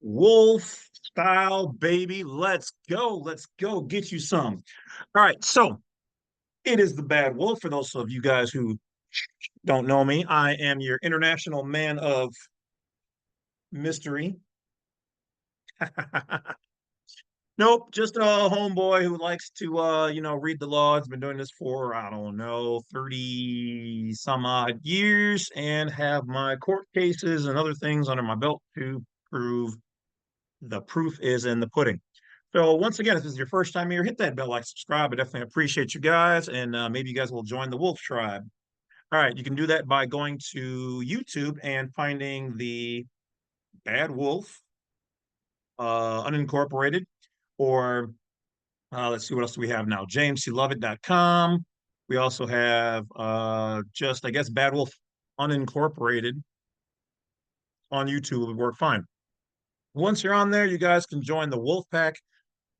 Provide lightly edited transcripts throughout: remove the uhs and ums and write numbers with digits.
Wolf style, baby. Let's go. Let's go get you some. All right. So it is the Bad Wolf. For those of you guys who don't know me, I am your international man of mystery. Nope, just a homeboy who likes to read the law. Has been doing this for, I don't know, 30 some odd years and have my court cases and other things under my belt to prove the proof is in the pudding. So once again, if this is your first time here, hit that bell, like, subscribe. I definitely appreciate you guys, and maybe you guys will join the Wolf Tribe. All right, you can do that by going to YouTube and finding the Bad Wolf, Unincorporated, or let's see what else do we have now. JamesCLovett.com. We also have just, I guess, Bad Wolf Unincorporated on YouTube would work fine. Once you're on there, you guys can join the Wolf Pack,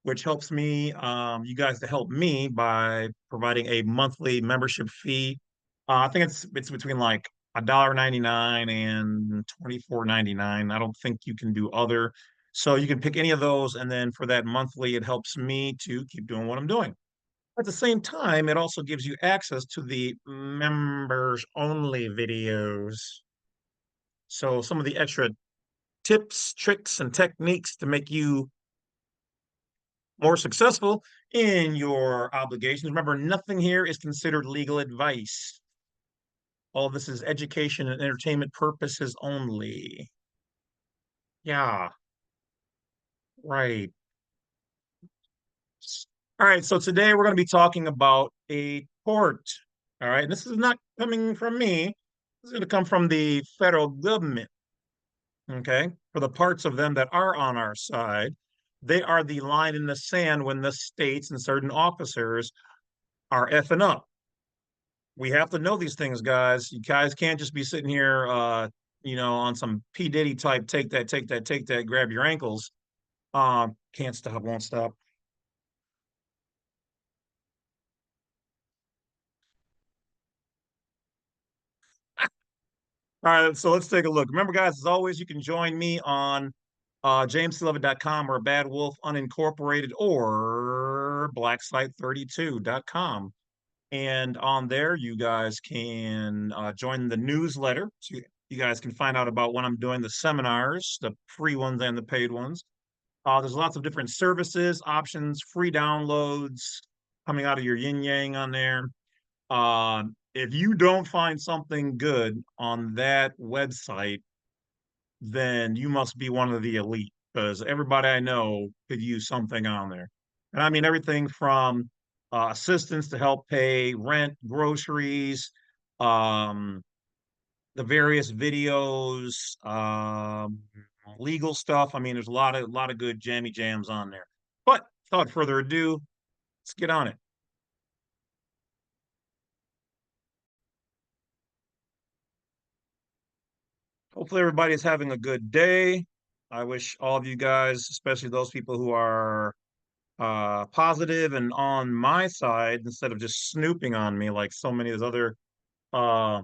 which helps me, you guys to help me by providing a monthly membership fee. I think it's between like $1.99 and $24.99. I don't think you can do other. So you can pick any of those, and then for that monthly, it helps me to keep doing what I'm doing. At the same time, it also gives you access to the members only videos. So some of the extra tips, tricks, and techniques to make you more successful in your obligations. Remember, nothing here is considered legal advice. All this is education and entertainment purposes only. Yeah, right. All right, so today we're going to be talking about a tort. All right, and this is not coming from me. This is going to come from the federal government. Okay, for the parts of them that are on our side, they are the line in the sand when the states and certain officers are effing up. We have to know these things, guys. You guys can't just be sitting here, on some P. Diddy type, take that, take that, take that, grab your ankles. Can't stop, won't stop. All right, so let's take a look. Remember, guys, as always, you can join me on JamesCLovett.com or Bad Wolf Unincorporated or BlackSite32.com. And on there, you guys can join the newsletter. So you guys can find out about when I'm doing the seminars, the free ones and the paid ones. There's lots of different services, options, free downloads coming out of your yin yang on there. If you don't find something good on that website, then you must be one of the elite because everybody I know could use something on there. And I mean everything from assistance to help pay rent, groceries, um, the various videos, legal stuff. I mean, there's a lot of good jammy jams on there. But without further ado, let's get on it. Hopefully everybody's having a good day. I wish all of you guys, especially those people who are positive and on my side instead of just snooping on me like so many of those other uh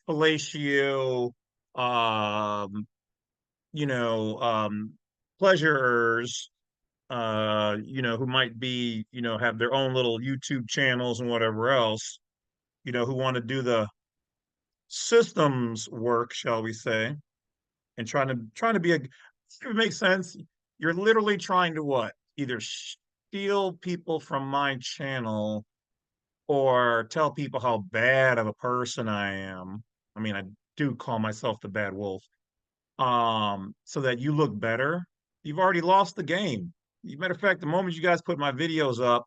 fellatio um you know um pleasurers who might be have their own little YouTube channels and whatever else, who want to do the systems work, shall we say, and trying to be a, if it makes sense, you're literally trying to what, either steal people from my channel or tell people how bad of a person I am. I mean, I do call myself the Bad Wolf. So that you look better. You've already lost the game. Matter of fact, the moment you guys put my videos up,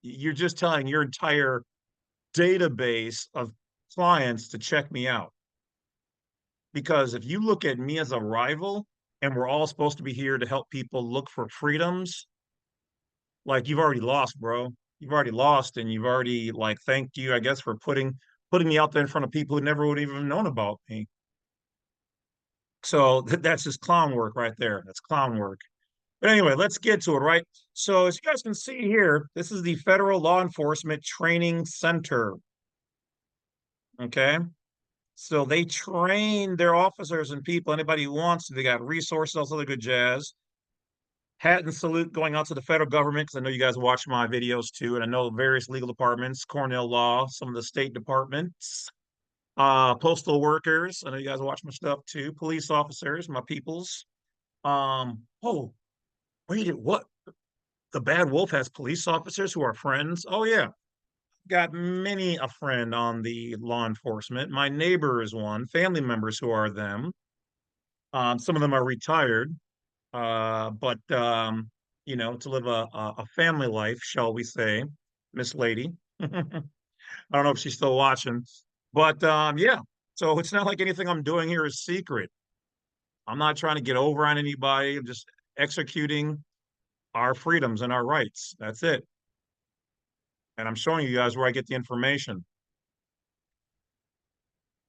you're just telling your entire database of clients to check me out. Because if you look at me as a rival, and we're all supposed to be here to help people look for freedoms, like, you've already lost, bro. You've already lost, and you've already, like, thanked you, I guess, for putting me out there in front of people who never would have even known about me. So that's just clown work right there. That's clown work. But anyway, let's get to it, right? So as you guys can see here, this is the Federal Law Enforcement Training Center. Okay. So they train their officers and people, anybody who wants to. They got resources, all this other good jazz. Hat and salute going out to the federal government because I know you guys watch my videos too, and I know various legal departments, Cornell Law, some of the state departments, postal workers. I know you guys watch my stuff too. Police officers, my peoples. Oh, wait, what? The Badwolf has police officers who are friends. Oh yeah, got many a friend on the law enforcement. My neighbor is one. Family members who are them. Some of them are retired, but to live a family life, shall we say, Miss Lady. I don't know if she's still watching, but yeah. So it's not like anything I'm doing here is secret. I'm not trying to get over on anybody. I'm just executing our freedoms and our rights. That's it. And I'm showing you guys where I get the information.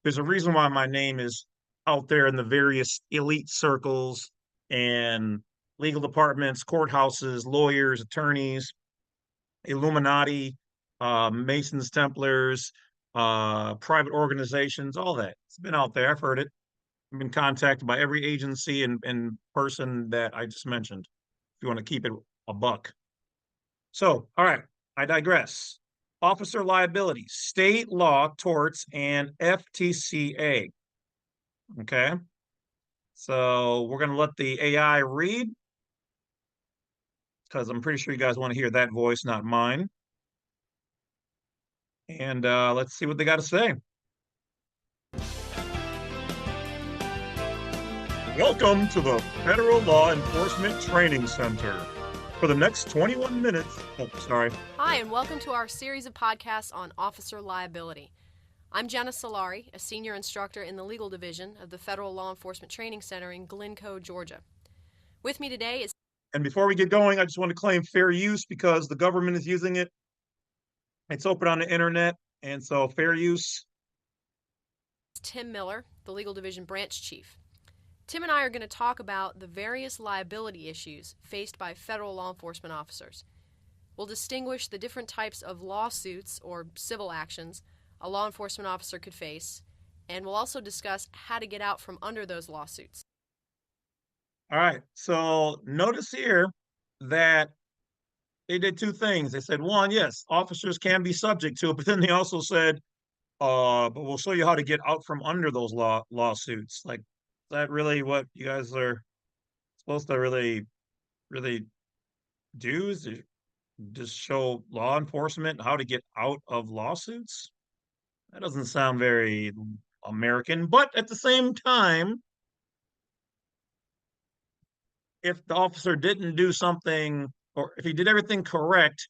There's a reason why my name is out there in the various elite circles and legal departments, courthouses, lawyers, attorneys, Illuminati, Masons, Templars, private organizations, all that. It's been out there. I've heard it. I've been contacted by every agency and person that I just mentioned, if you want to keep it a buck. So, all right, I digress. Officer liability, state law, torts, and FTCA. Okay. So we're going to let the AI read because I'm pretty sure you guys want to hear that voice, not mine. And let's see what they got to say. Welcome to the Federal Law Enforcement Training Center. For the next 21 minutes, sorry. Hi, and welcome to our series of podcasts on officer liability. I'm Jenna Solari, a senior instructor in the legal division of the Federal Law Enforcement Training Center in Glencoe, Georgia. With me today is... And before we get going, I just want to claim fair use because the government is using it. It's open on the internet, and so fair use. Tim Miller, the legal division branch chief. Tim and I are going to talk about the various liability issues faced by federal law enforcement officers. We'll distinguish the different types of lawsuits or civil actions a law enforcement officer could face, and we'll also discuss how to get out from under those lawsuits. All right, so notice here that they did two things. They said, one, yes, officers can be subject to it, but then they also said, but we'll show you how to get out from under those lawsuits. Like, is that really what you guys are supposed to really do? Is just show law enforcement how to get out of lawsuits? That doesn't sound very American, but at the same time, if the officer didn't do something, or if he did everything correct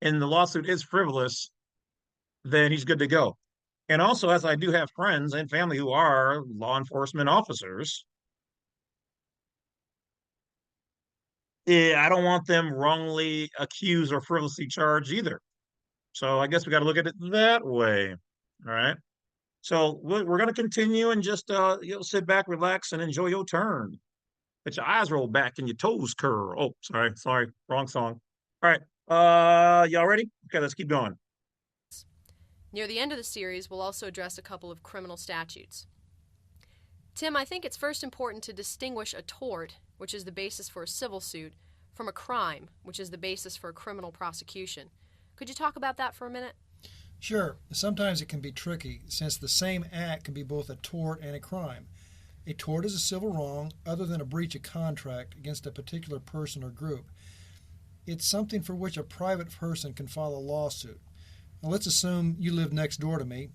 and the lawsuit is frivolous, then he's good to go. And also, as I do have friends and family who are law enforcement officers, I don't want them wrongly accused or frivolously charged either. So I guess we got to look at it that way. All right. So we're going to continue and just sit back, relax, and enjoy your turn. Let your eyes roll back and your toes curl. Oh, sorry, wrong song. All right. Y'all ready? Okay, let's keep going. Near the end of the series, we'll also address a couple of criminal statutes. Tim, I think it's first important to distinguish a tort, which is the basis for a civil suit, from a crime, which is the basis for a criminal prosecution. Could you talk about that for a minute? Sure. Sometimes it can be tricky, since the same act can be both a tort and a crime. A tort is a civil wrong other than a breach of contract against a particular person or group. It's something for which a private person can file a lawsuit. Now, let's assume you live next door to me.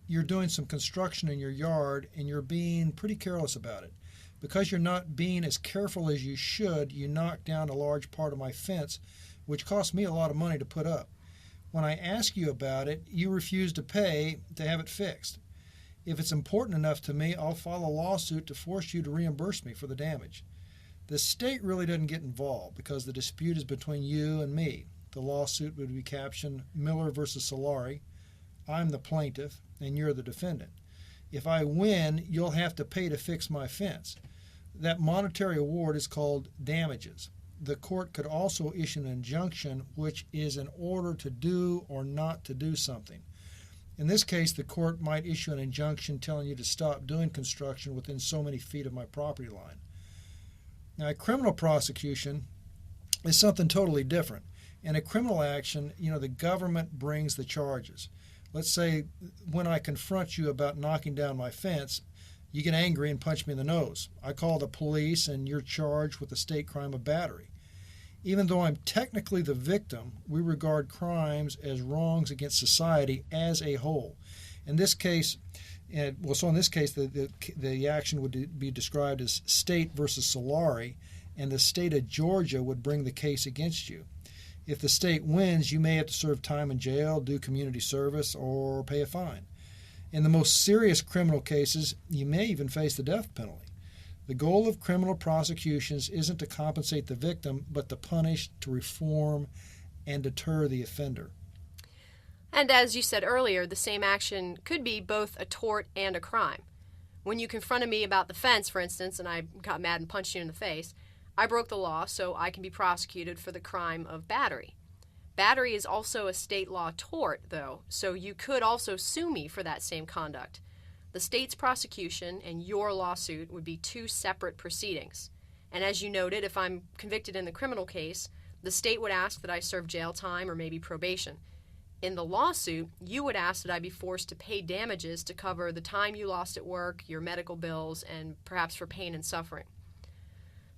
You're doing some construction in your yard and you're being pretty careless about it. Because you're not being as careful as you should, you knock down a large part of my fence, which cost me a lot of money to put up. When I ask you about it, you refuse to pay to have it fixed. If it's important enough to me, I'll file a lawsuit to force you to reimburse me for the damage. The state really doesn't get involved because the dispute is between you and me. The lawsuit would be captioned Miller versus Solari. I'm the plaintiff and you're the defendant. If I win, you'll have to pay to fix my fence. That monetary award is called damages. The court could also issue an injunction, which is an order to do or not to do something. In this case, the court might issue an injunction telling you to stop doing construction within so many feet of my property line. Now, a criminal prosecution is something totally different. In a criminal action, the government brings the charges. Let's say when I confront you about knocking down my fence, you get angry and punch me in the nose. I call the police and you're charged with the state crime of battery. Even though I'm technically the victim, we regard crimes as wrongs against society as a whole. In this case, the action would be described as state versus Solari, and the state of Georgia would bring the case against you. If the state wins, you may have to serve time in jail, do community service, or pay a fine. In the most serious criminal cases, you may even face the death penalty. The goal of criminal prosecutions isn't to compensate the victim, but to punish, to reform, and deter the offender. And as you said earlier, the same action could be both a tort and a crime. When you confronted me about the fence, for instance, and I got mad and punched you in the face, I broke the law, so I can be prosecuted for the crime of battery. Battery is also a state law tort, though, so you could also sue me for that same conduct. The state's prosecution and your lawsuit would be two separate proceedings. And as you noted, if I'm convicted in the criminal case, the state would ask that I serve jail time or maybe probation. In the lawsuit, you would ask that I be forced to pay damages to cover the time you lost at work, your medical bills, and perhaps for pain and suffering.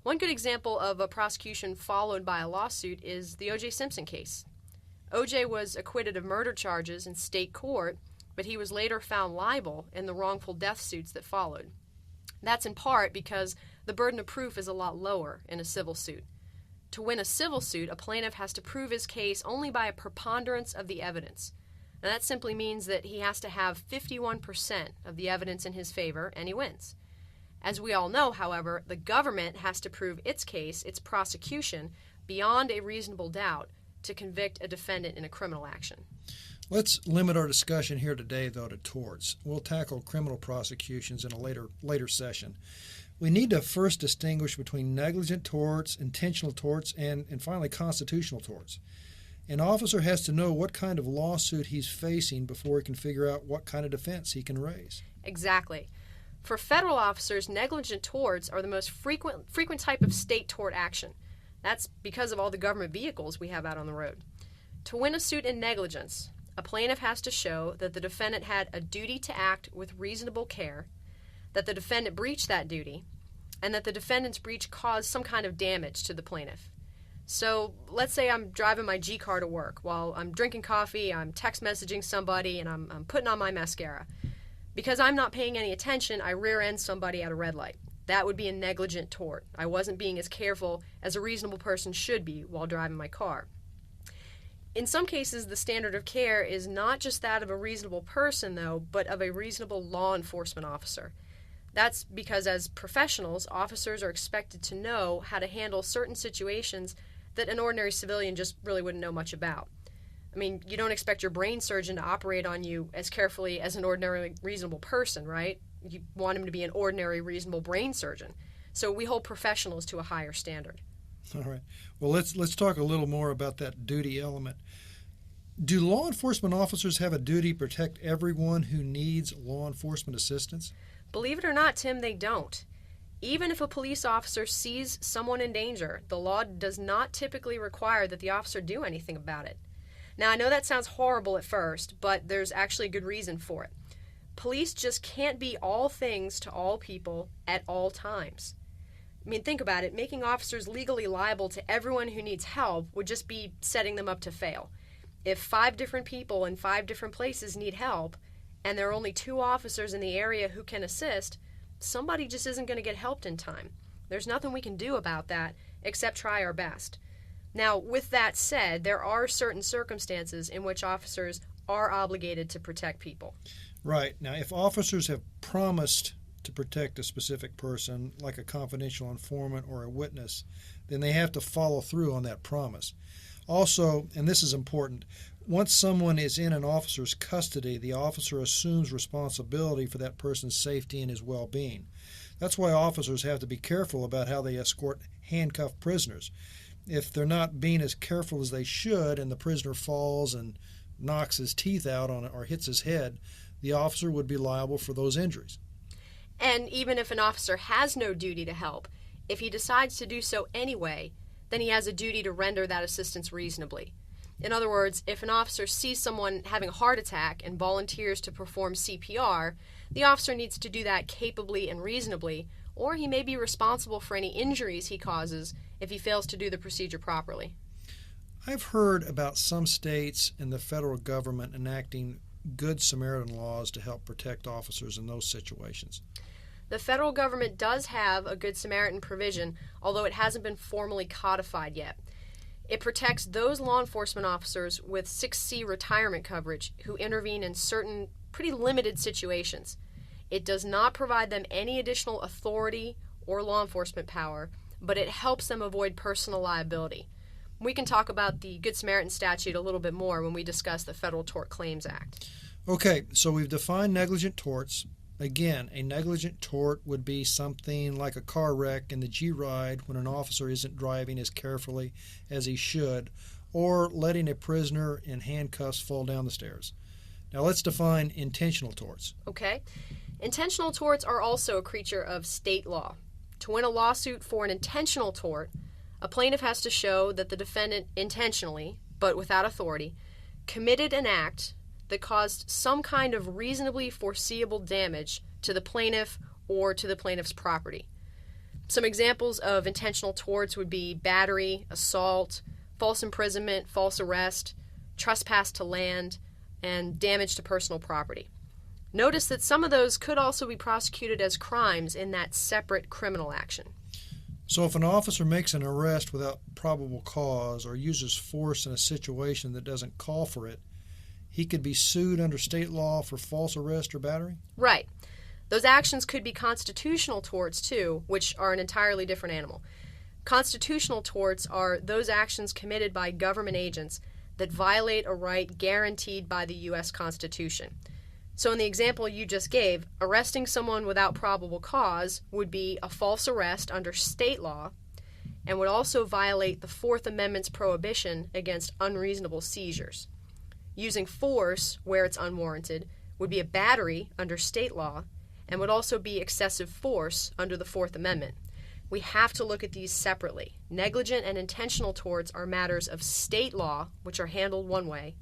One good example of a prosecution followed by a lawsuit is the O.J. Simpson case. O.J. was acquitted of murder charges in state court, but he was later found liable in the wrongful death suits that followed. That's in part because the burden of proof is a lot lower in a civil suit. To win a civil suit, a plaintiff has to prove his case only by a preponderance of the evidence. Now, that simply means that he has to have 51% of the evidence in his favor, and he wins. As we all know, however, the government has to prove its case, its prosecution, beyond a reasonable doubt to convict a defendant in a criminal action. Let's limit our discussion here today, though, to torts. We'll tackle criminal prosecutions in a later session. We need to first distinguish between negligent torts, intentional torts, and finally constitutional torts. An officer has to know what kind of lawsuit he's facing before he can figure out what kind of defense he can raise. Exactly. For federal officers, negligent torts are the most frequent type of state tort action. That's because of all the government vehicles we have out on the road. To win a suit in negligence, a plaintiff has to show that the defendant had a duty to act with reasonable care, that the defendant breached that duty, and that the defendant's breach caused some kind of damage to the plaintiff. So let's say I'm driving my G car to work. While I'm drinking coffee, I'm text messaging somebody, and I'm putting on my mascara. Because I'm not paying any attention, I rear-end somebody at a red light. That would be a negligent tort. I wasn't being as careful as a reasonable person should be while driving my car. In some cases, the standard of care is not just that of a reasonable person, though, but of a reasonable law enforcement officer. That's because as professionals, officers are expected to know how to handle certain situations that an ordinary civilian just really wouldn't know much about. I mean, you don't expect your brain surgeon to operate on you as carefully as an ordinary reasonable person, right? You want him to be an ordinary reasonable brain surgeon. So we hold professionals to a higher standard. All right. Well, let's talk a little more about that duty element. Do law enforcement officers have a duty to protect everyone who needs law enforcement assistance? Believe it or not, Tim, they don't. Even if a police officer sees someone in danger, the law does not typically require that the officer do anything about it. Now, I know that sounds horrible at first, but there's actually a good reason for it. Police just can't be all things to all people at all times. I mean, think about it. Making officers legally liable to everyone who needs help would just be setting them up to fail. If 5 different people in 5 different places need help, and there are only 2 officers in the area who can assist, somebody just isn't going to get helped in time. There's nothing we can do about that except try our best. Now, with that said, there are certain circumstances in which officers are obligated to protect people. Right. Now, if officers have promised to protect a specific person, like a confidential informant or a witness, then they have to follow through on that promise. Also, and this is important, once someone is in an officer's custody, the officer assumes responsibility for that person's safety and his well-being. That's why officers have to be careful about how they escort handcuffed prisoners. If they're not being as careful as they should and the prisoner falls and knocks his teeth out on it or hits his head, the officer would be liable for those injuries. And even if an officer has no duty to help, if he decides to do so anyway, then he has a duty to render that assistance reasonably. In other words, if an officer sees someone having a heart attack and volunteers to perform CPR, the officer needs to do that capably and reasonably, or he may be responsible for any injuries he causes if he fails to do the procedure properly. I've heard about some states and the federal government enacting Good Samaritan laws to help protect officers in those situations. The federal government does have a Good Samaritan provision, although it hasn't been formally codified yet. It protects those law enforcement officers with 6C retirement coverage who intervene in certain pretty limited situations. It does not provide them any additional authority or law enforcement power, but it helps them avoid personal liability. We can talk about the Good Samaritan statute a little bit more when we discuss the Federal Tort Claims Act. Okay, so we've defined negligent torts. Again, a negligent tort would be something like a car wreck in the G-ride when an officer isn't driving as carefully as he should, or letting a prisoner in handcuffs fall down the stairs. Now let's define intentional torts. Okay. Intentional torts are also a creature of state law. To win a lawsuit for an intentional tort, a plaintiff has to show that the defendant intentionally, but without authority, committed an act that caused some kind of reasonably foreseeable damage to the plaintiff or to the plaintiff's property. Some examples of intentional torts would be battery, assault, false imprisonment, false arrest, trespass to land, and damage to personal property. Notice that some of those could also be prosecuted as crimes in that separate criminal action. So if an officer makes an arrest without probable cause or uses force in a situation that doesn't call for it, he could be sued under state law for false arrest or battery? Right. Those actions could be constitutional torts too, which are an entirely different animal. Constitutional torts are those actions committed by government agents that violate a right guaranteed by the U.S. Constitution. So in the example you just gave, arresting someone without probable cause would be a false arrest under state law and would also violate the Fourth Amendment's prohibition against unreasonable seizures. Using force where it's unwarranted would be a battery under state law and would also be excessive force under the Fourth Amendment. We have to look at these separately. Negligent and intentional torts are matters of state law, which are handled one way.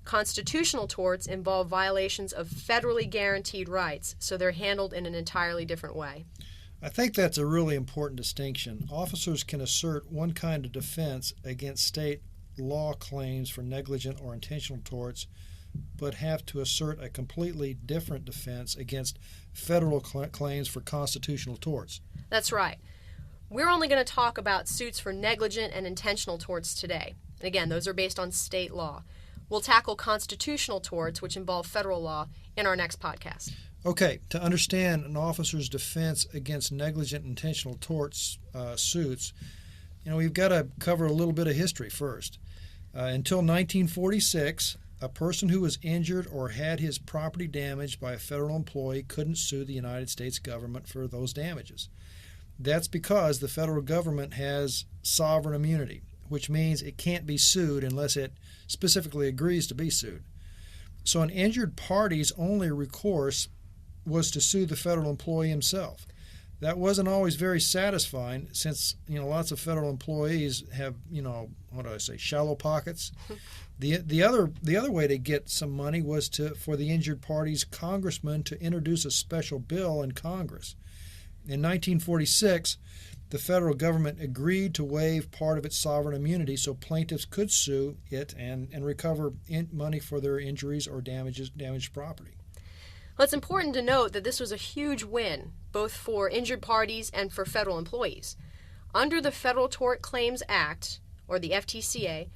Constitutional torts involve violations of federally guaranteed rights, so they're handled in an entirely different way. I think that's a really important distinction. Officers can assert one kind of defense against state law claims for negligent or intentional torts, but have to assert a completely different defense against federal claims for constitutional torts. That's right. We're only going to talk about suits for negligent and intentional torts today. And again, those are based on state law. We'll tackle constitutional torts, which involve federal law, in our next podcast. Okay, to understand an officer's defense against negligent intentional torts suits, we've got to cover a little bit of history first. Until 1946, a person who was injured or had his property damaged by a federal employee couldn't sue the United States government for those damages. That's because the federal government has sovereign immunity, which means it can't be sued unless it specifically agrees to be sued. So an injured party's only recourse was to sue the federal employee himself. That wasn't always very satisfying since, lots of federal employees have, shallow pockets. The other way to get some money was for the injured party's congressman to introduce a special bill in Congress. In 1946, the federal government agreed to waive part of its sovereign immunity so plaintiffs could sue it and recover money for their injuries or damaged property. Well, it's important to note that this was a huge win, both for injured parties and for federal employees. Under the Federal Tort Claims Act, or the FTCA,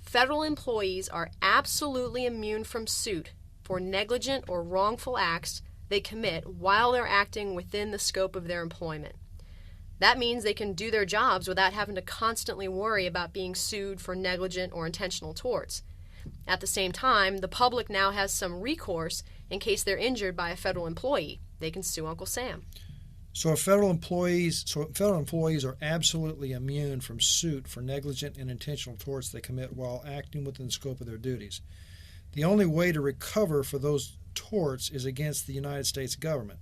federal employees are absolutely immune from suit for negligent or wrongful acts they commit while they're acting within the scope of their employment. That means they can do their jobs without having to constantly worry about being sued for negligent or intentional torts. At the same time, the public now has some recourse in case they're injured by a federal employee. They can sue Uncle Sam. So federal employees are absolutely immune from suit for negligent and intentional torts they commit while acting within the scope of their duties. The only way to recover for those torts is against the United States government.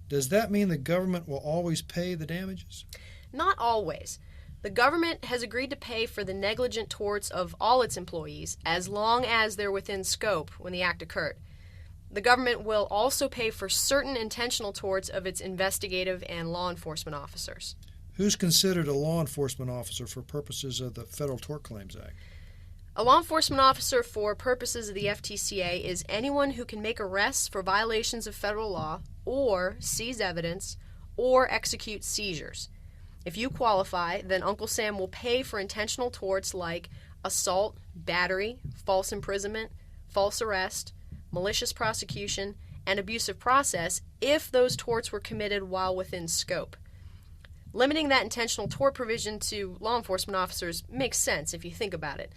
Does that mean the government will always pay the damages? Not always. The government has agreed to pay for the negligent torts of all its employees as long as they're within scope when the act occurred. The government will also pay for certain intentional torts of its investigative and law enforcement officers. Who's considered a law enforcement officer for purposes of the Federal Tort Claims Act? A law enforcement officer for purposes of the FTCA is anyone who can make arrests for violations of federal law or seize evidence or execute seizures. If you qualify, then Uncle Sam will pay for intentional torts like assault, battery, false imprisonment, false arrest, malicious prosecution, and abusive process if those torts were committed while within scope. Limiting that intentional tort provision to law enforcement officers makes sense if you think about it.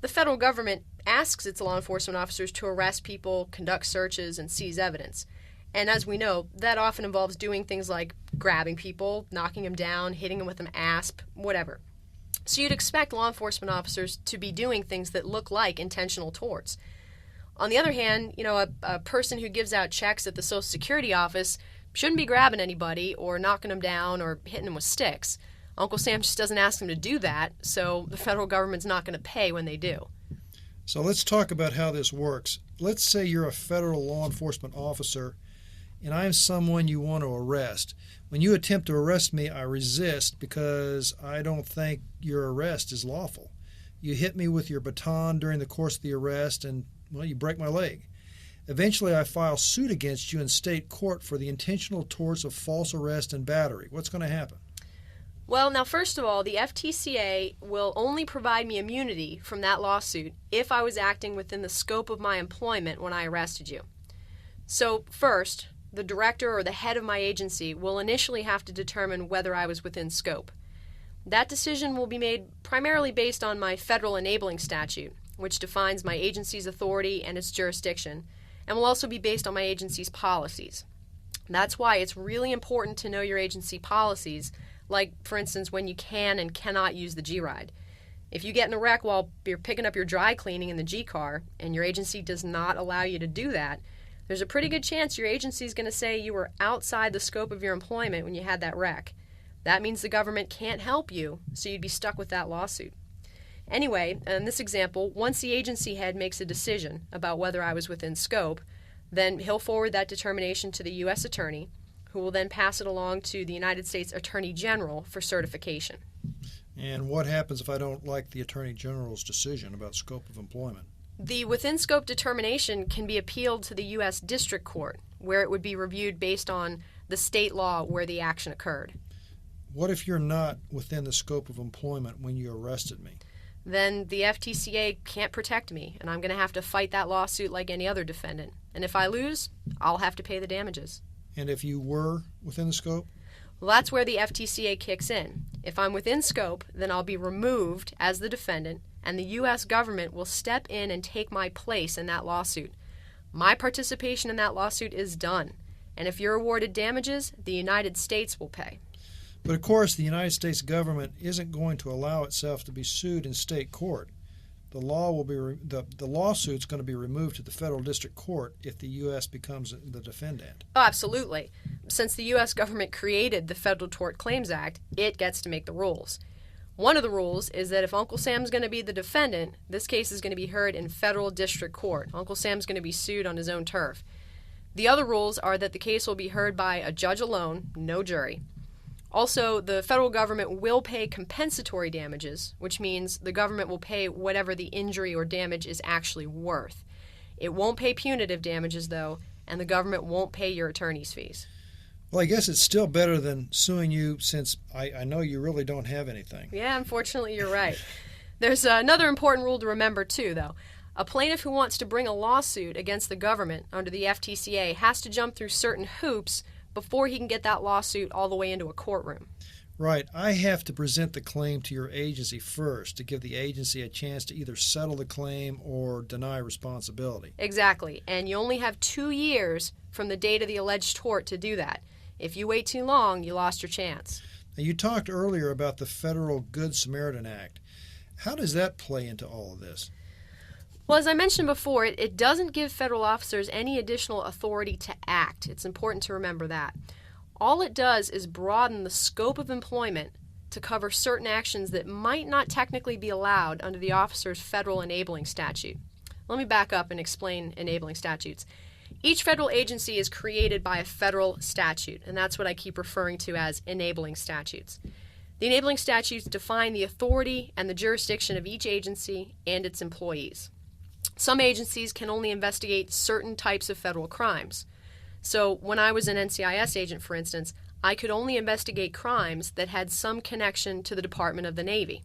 The federal government asks its law enforcement officers to arrest people, conduct searches, and seize evidence. And as we know, that often involves doing things like grabbing people, knocking them down, hitting them with an asp, whatever. So you'd expect law enforcement officers to be doing things that look like intentional torts. On the other hand, a person who gives out checks at the Social Security office shouldn't be grabbing anybody or knocking them down or hitting them with sticks. Uncle Sam just doesn't ask them to do that, so the federal government's not going to pay when they do. So let's talk about how this works. Let's say you're a federal law enforcement officer and I'm someone you want to arrest. When you attempt to arrest me, I resist because I don't think your arrest is lawful. You hit me with your baton during the course of the arrest and, well, you break my leg. Eventually, I file suit against you in state court for the intentional torts of false arrest and battery. What's going to happen? Well, now, first of all, the FTCA will only provide me immunity from that lawsuit if I was acting within the scope of my employment when I arrested you. So, first, the director or the head of my agency will initially have to determine whether I was within scope. That decision will be made primarily based on my federal enabling statute, which defines my agency's authority and its jurisdiction, and will also be based on my agency's policies. That's why it's really important to know your agency policies, like, for instance, when you can and cannot use the G-Ride. If you get in a wreck while you're picking up your dry cleaning in the G-Car and your agency does not allow you to do that, there's a pretty good chance your agency is going to say you were outside the scope of your employment when you had that wreck. That means the government can't help you, so you'd be stuck with that lawsuit. Anyway, in this example, once the agency head makes a decision about whether I was within scope, then he'll forward that determination to the U.S. Attorney, who will then pass it along to the United States Attorney General for certification. And what happens if I don't like the Attorney General's decision about scope of employment? The within scope determination can be appealed to the U.S. District Court, where it would be reviewed based on the state law where the action occurred. What if you're not within the scope of employment when you arrested me? Then the FTCA can't protect me, and I'm going to have to fight that lawsuit like any other defendant. And if I lose, I'll have to pay the damages. And if you were within the scope? Well, that's where the FTCA kicks in. If I'm within scope, then I'll be removed as the defendant, and the U.S. government will step in and take my place in that lawsuit. My participation in that lawsuit is done, and if you're awarded damages, the United States will pay. But of course, the United States government isn't going to allow itself to be sued in state court. The lawsuit's going to be removed to the federal district court if the U.S. becomes the defendant. Oh, absolutely. Since the U.S. government created the Federal Tort Claims Act, it gets to make the rules. One of the rules is that if Uncle Sam's going to be the defendant, this case is going to be heard in federal district court. Uncle Sam's going to be sued on his own turf. The other rules are that the case will be heard by a judge alone, no jury. Also, the federal government will pay compensatory damages, which means the government will pay whatever the injury or damage is actually worth. It won't pay punitive damages, though, and the government won't pay your attorney's fees. Well, I guess it's still better than suing you since I know you really don't have anything. Yeah, unfortunately, you're right. There's another important rule to remember, too, though. A plaintiff who wants to bring a lawsuit against the government under the FTCA has to jump through certain hoops before he can get that lawsuit all the way into a courtroom. Right. I have to present the claim to your agency first to give the agency a chance to either settle the claim or deny responsibility. Exactly. And you only have 2 years from the date of the alleged tort to do that. If you wait too long, you lost your chance. Now, you talked earlier about the Federal Good Samaritan Act. How does that play into all of this? Well, as I mentioned before, it doesn't give federal officers any additional authority to act. It's important to remember that. All it does is broaden the scope of employment to cover certain actions that might not technically be allowed under the officer's federal enabling statute. Let me back up and explain enabling statutes. Each federal agency is created by a federal statute, and that's what I keep referring to as enabling statutes. The enabling statutes define the authority and the jurisdiction of each agency and its employees. Some agencies can only investigate certain types of federal crimes. So when I was an NCIS agent, for instance, I could only investigate crimes that had some connection to the Department of the Navy.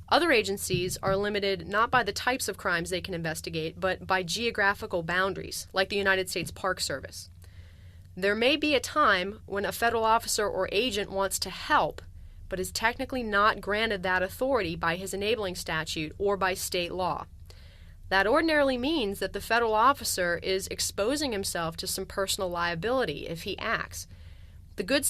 Other agencies are limited not by the types of crimes they can investigate, but by geographical boundaries, like the United States Park Service. There may be a time when a federal officer or agent wants to help, but is technically not granted that authority by his enabling statute or by state law. That ordinarily means that the federal officer is exposing himself to some personal liability if he acts. The good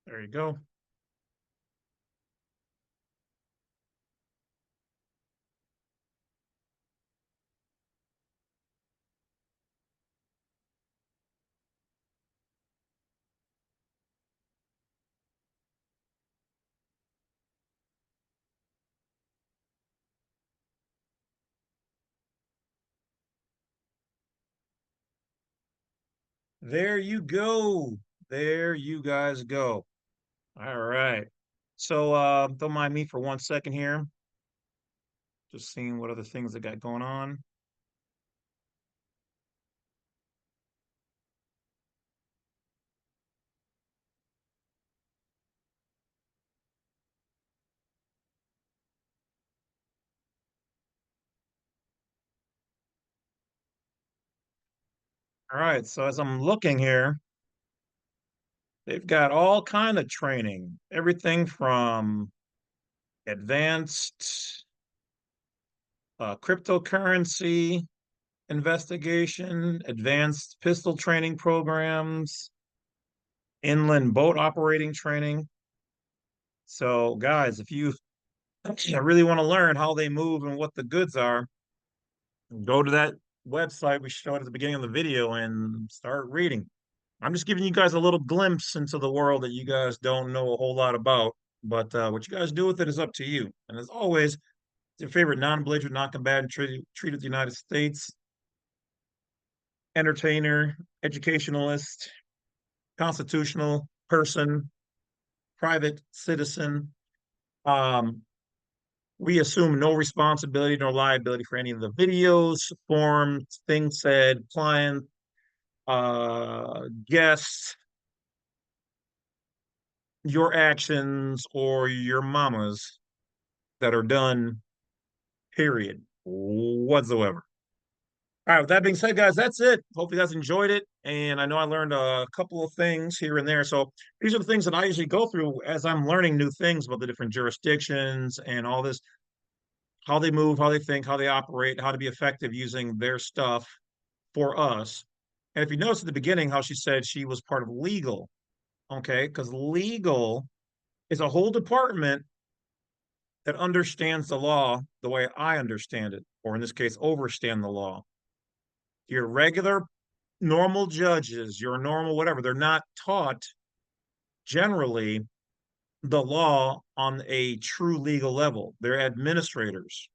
There you go. There you go. There you guys go. All right. So don't mind me for 1 second here. Just seeing what other things I got going on. All right. So as I'm looking here, they've got all kind of training, everything from advanced cryptocurrency investigation, advanced pistol training programs, inland boat operating training. So, guys, if you really want to learn how they move and what the goods are, go to that website we showed at the beginning of the video and start reading. I'm just giving you guys a little glimpse into the world that you guys don't know a whole lot about. But what you guys do with it is up to you. And as always, your favorite non-belligerent, non-combatant treated the United States, entertainer, educationalist, constitutional person, private citizen. Um, we assume no responsibility nor liability for any of the videos, forms, things said, client, guests, your actions, or your mama's that are done, period, whatsoever. All right, with that being said, guys, that's it. Hope you guys enjoyed it. And I know I learned a couple of things here and there. So these are the things that I usually go through as I'm learning new things about the different jurisdictions and all this, how they move, how they think, how they operate, how to be effective using their stuff for us. And if you notice at the beginning how she said she was part of legal, okay, because legal is a whole department that understands the law the way I understand it, or in this case, overstand the law. Your regular, normal judges, your normal whatever, they're not taught generally the law on a true legal level. They're administrators.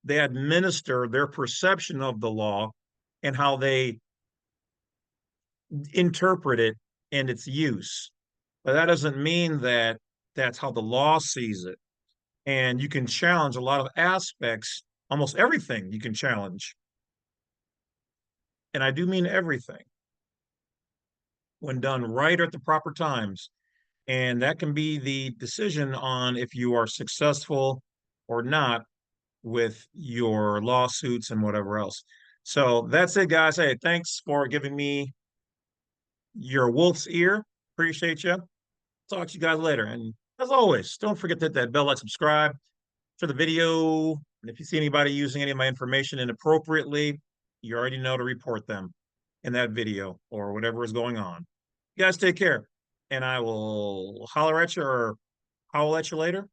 They administer their perception of the law and how they interpret it and its use. But that doesn't mean that that's how the law sees it. And you can challenge a lot of aspects, almost everything you can challenge. And I do mean everything when done right or at the proper times. And that can be the decision on if you are successful or not with your lawsuits and whatever else. So that's it, guys. Hey, thanks for giving me your wolf's ear. Appreciate you. Talk to you guys later. And as always, don't forget to hit that bell, like, subscribe for the video. And if you see anybody using any of my information inappropriately, you already know to report them in that video or whatever is going on. You guys take care. And I will holler at you or howl at you later.